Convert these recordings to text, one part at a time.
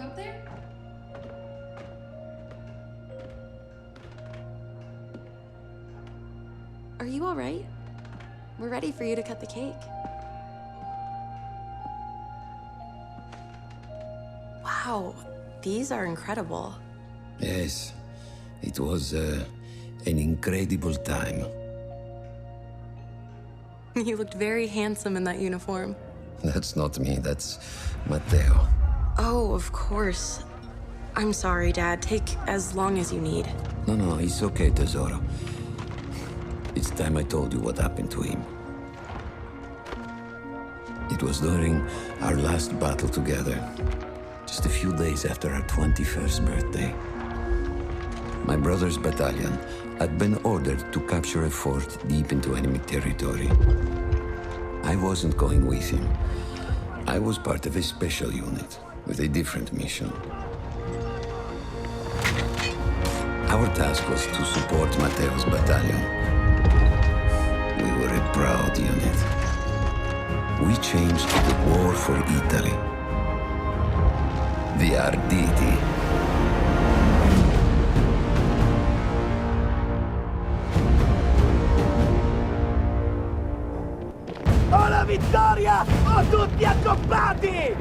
up there? Are you all right? We're ready for you to cut the cake. Wow, these are incredible. Yes, it was an incredible time. You looked very handsome in that uniform. That's not me, that's Matteo. Oh, of course. I'm sorry, Dad. Take as long as you need. No, it's okay, Tesoro. It's time I told you what happened to him. It was during our last battle together, just a few days after our 21st birthday. My brother's battalion had been ordered to capture a fort deep into enemy territory. I wasn't going with him. I was part of a special unit with a different mission. Our task was to support Matteo's battalion. We were a proud unit. We changed the war for Italy. The Arditi. Ho la vittoria! Ho tutti accoppati!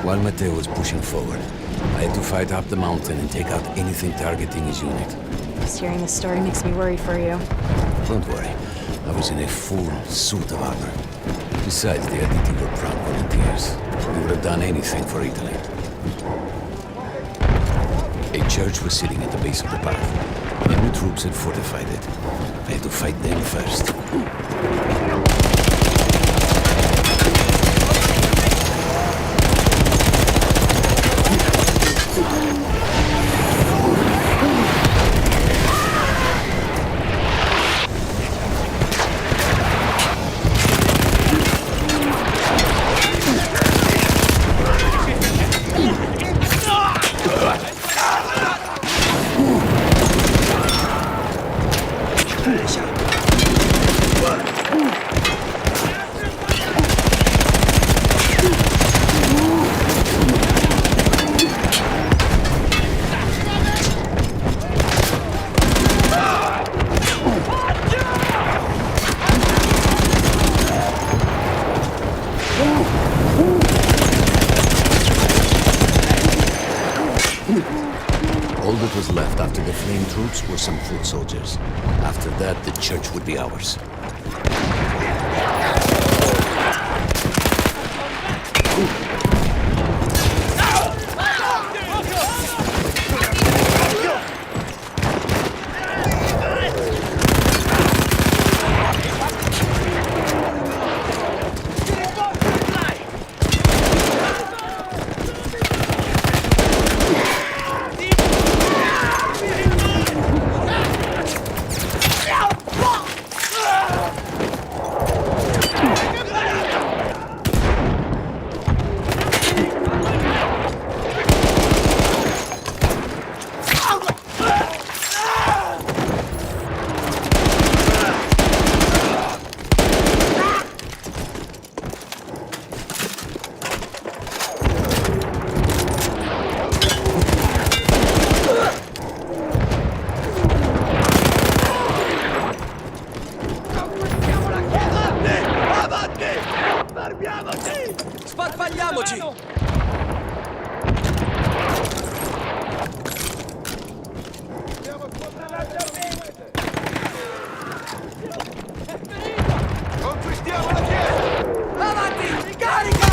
While Matteo was pushing forward, I had to fight up the mountain and take out anything targeting his unit. Just hearing this story makes me worry for you. Don't worry, I was in a full suit of armor. Besides, the Arditi were proud volunteers. We would have done anything for Italy. A church was sitting at the base of the path. Enemy troops had fortified it. I had to fight them first. All that was left after the flame troops were some foot soldiers. After that, the church would be ours. Sparpagliamoci! Conquistiamo la chiesa! Avanti! Carica!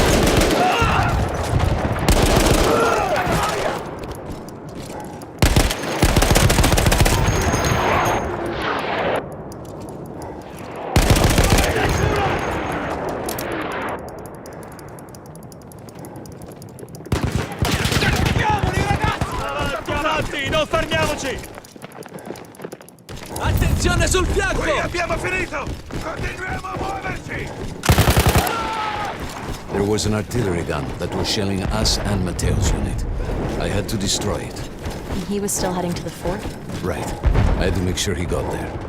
Non fermiamoci! Attenzione sul fianco! Qui abbiamo finito! Continuiamo a muoverci! There was an artillery gun that was shelling us and Matteo's unit. I had to destroy it. And he was still heading to the fort? Right. I had to make sure he got there.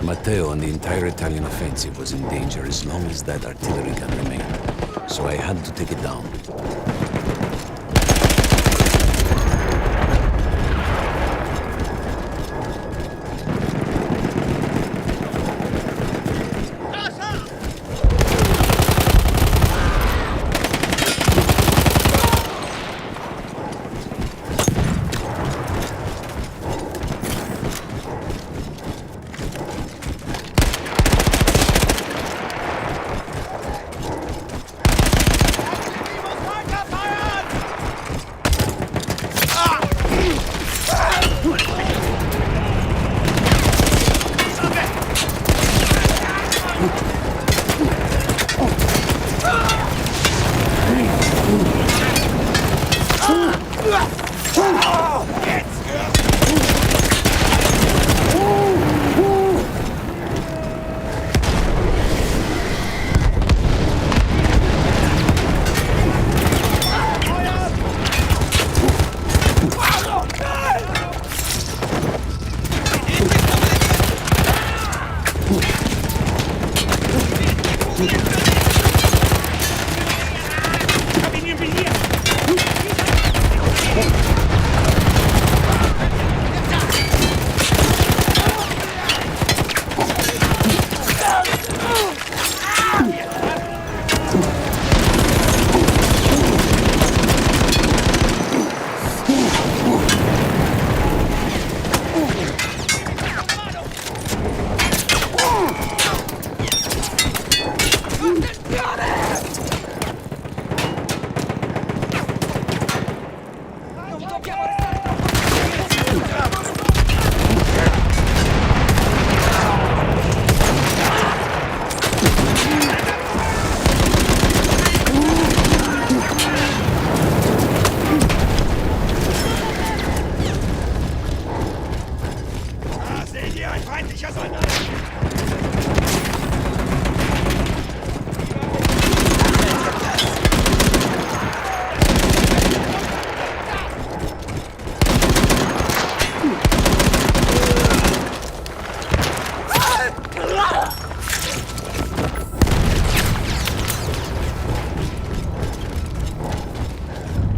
Matteo and the entire Italian offensive was in danger as long as that artillery gun remained, so I had to take it down.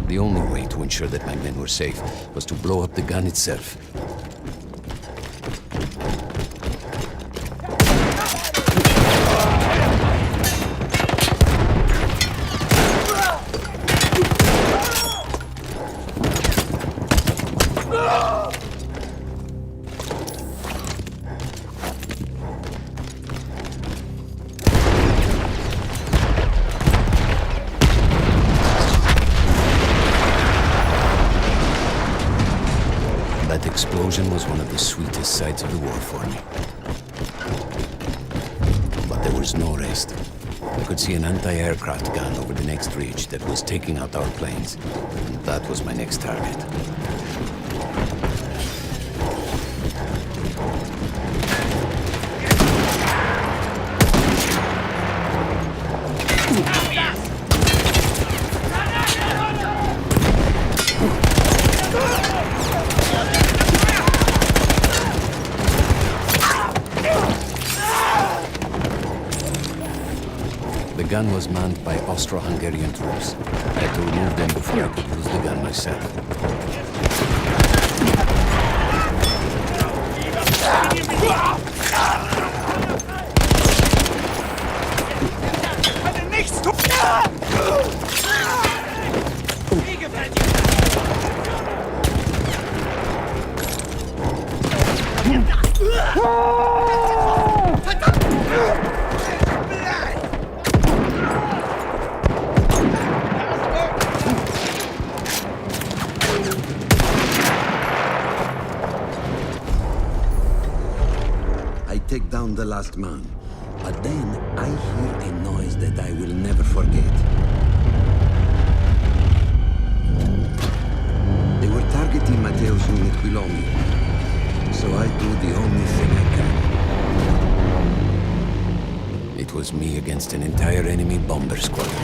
The only way to ensure that my men were safe was to blow up the gun itself. That explosion was one of the sweetest sights of the war for me. But there was no rest. I could see an anti-aircraft gun over the next ridge that was taking out our planes. And that was my next target. The gun was manned by Austro-Hungarian troops. I had to remove them before I could use the gun myself. take down the last man. But then I hear a noise that I will never forget. They were targeting Matteo's unit below me. So I do the only thing I can. It was me against an entire enemy bomber squadron.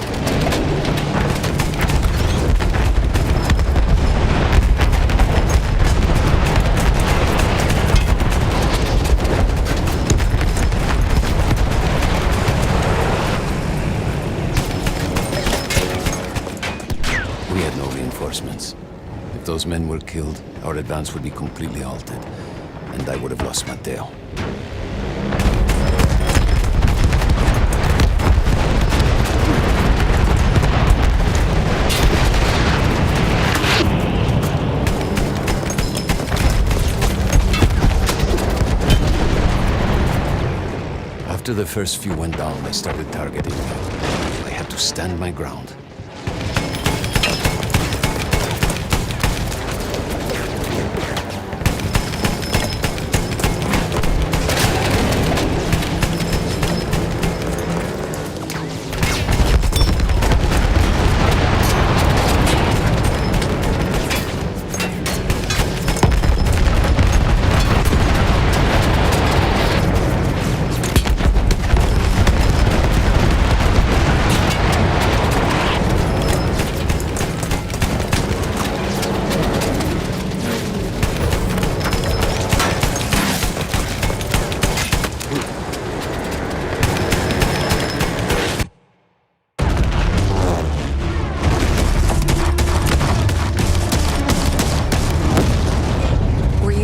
We had no reinforcements. If those men were killed, our advance would be completely halted, and I would have lost Matteo. After the first few went down, they started targeting me. I had to stand my ground.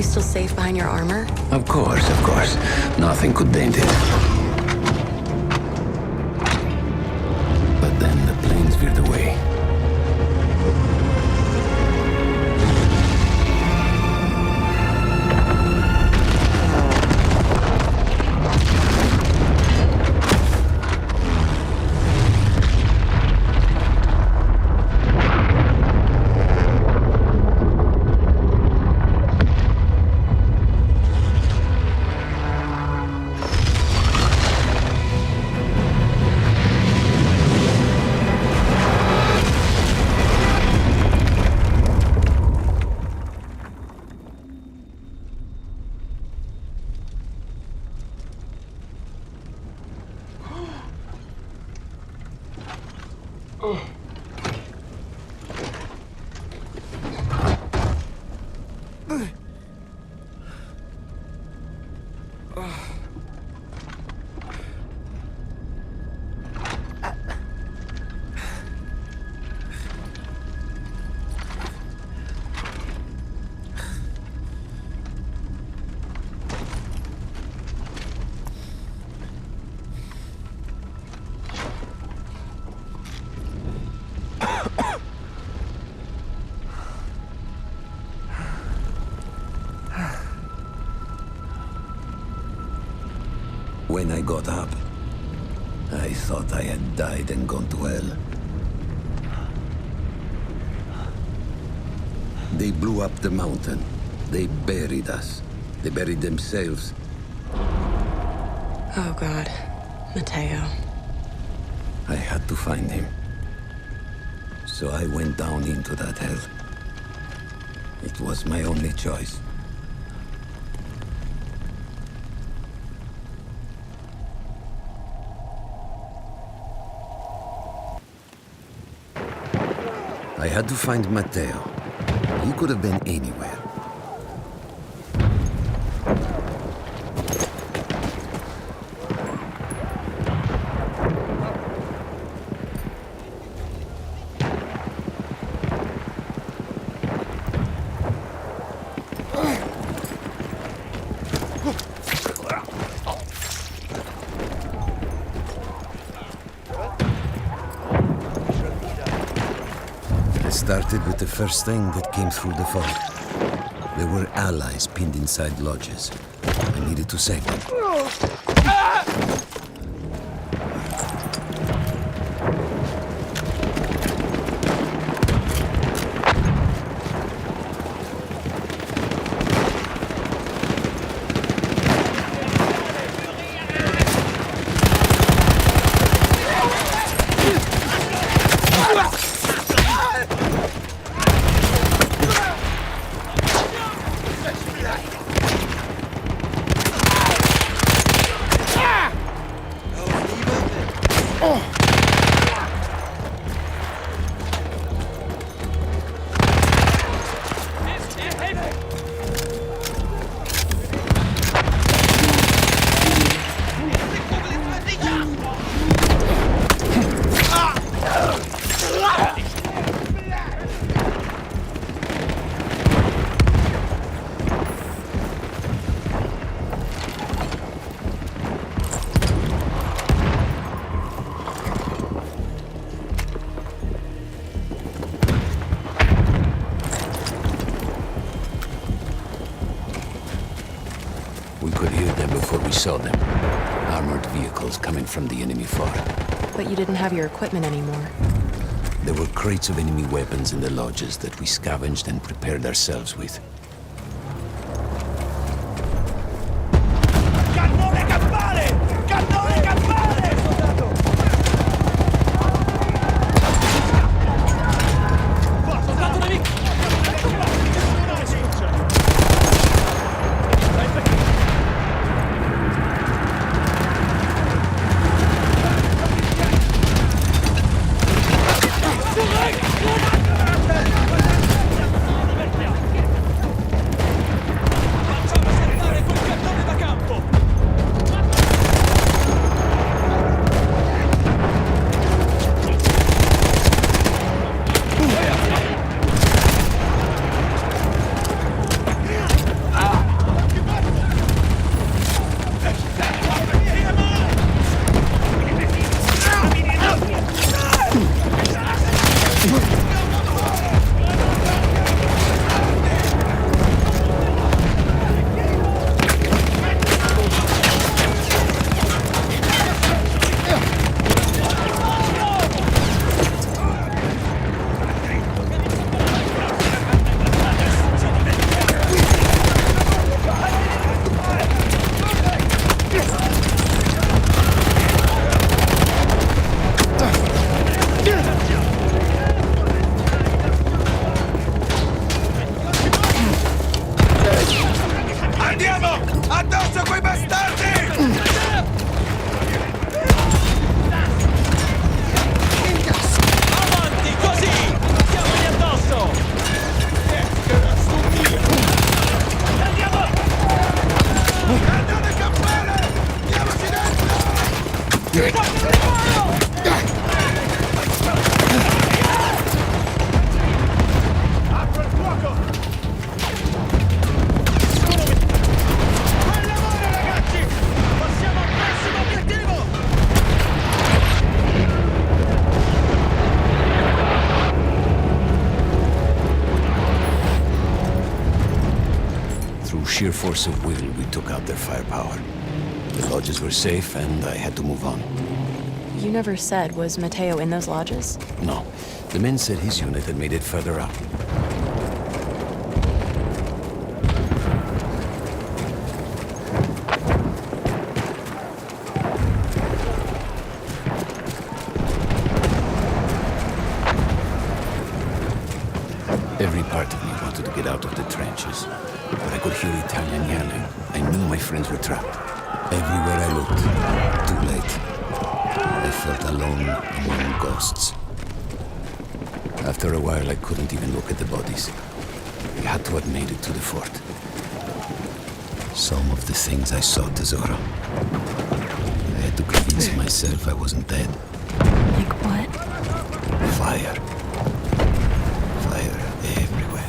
Still safe behind your armor? Of course, of course. Nothing could dent it. But then the planes veered away. When I got up, I thought I had died and gone to hell. They blew up the mountain. They buried us. They buried themselves. Oh, God. Matteo. I had to find him. So I went down into that hell. It was my only choice. I had to find Matteo. He could have been anywhere. Started with the first thing that came through the fog. There were allies pinned inside lodges. I needed to save them. We could hear them before we saw them. Armored vehicles coming from the enemy far. But you didn't have your equipment anymore. There were crates of enemy weapons in the lodges that we scavenged and prepared ourselves with. Cannone campale! Cannone campale! Soldato! Soldato nemico! Sheer force of will, we took out their firepower. The lodges were safe, and I had to move on. You never said, was Matteo in those lodges? No. The men said his unit had made it further up. Every part of me wanted to get out of the trenches. But I could hear Italian yelling. I knew my friends were trapped. Everywhere I looked, too late. I felt alone among ghosts. After a while, I couldn't even look at the bodies. We had to have made it to the fort. Some of the things I saw, Tesoro. I had to convince myself I wasn't dead. Like what? Fire. Fire everywhere.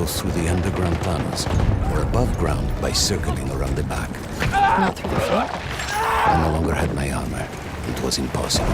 Through the underground tunnels, or above ground by circling around the back. Not through the front? I no longer had my armor. It was impossible.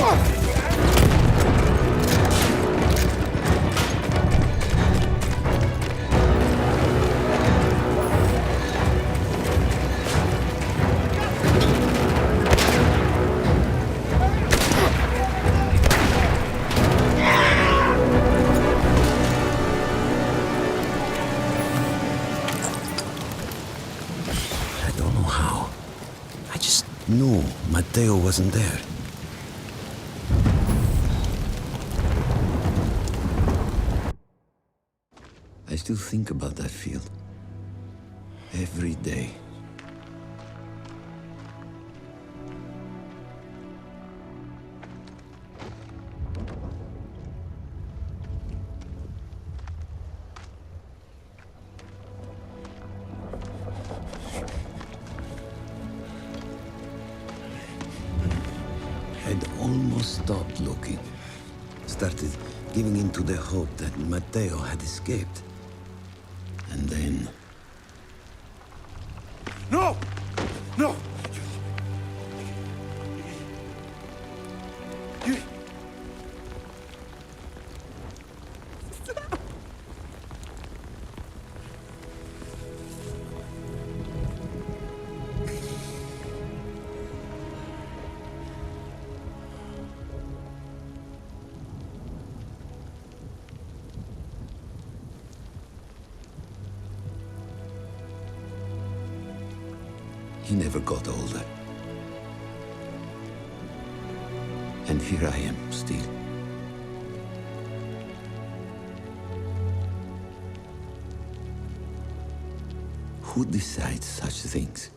I don't know how. I just knew Matteo wasn't there. I still think about that field. Every day. I'd almost stopped looking. Started giving in to the hope that Matteo had escaped. And then... No! No! He never got older. And here I am, still. Who decides such things?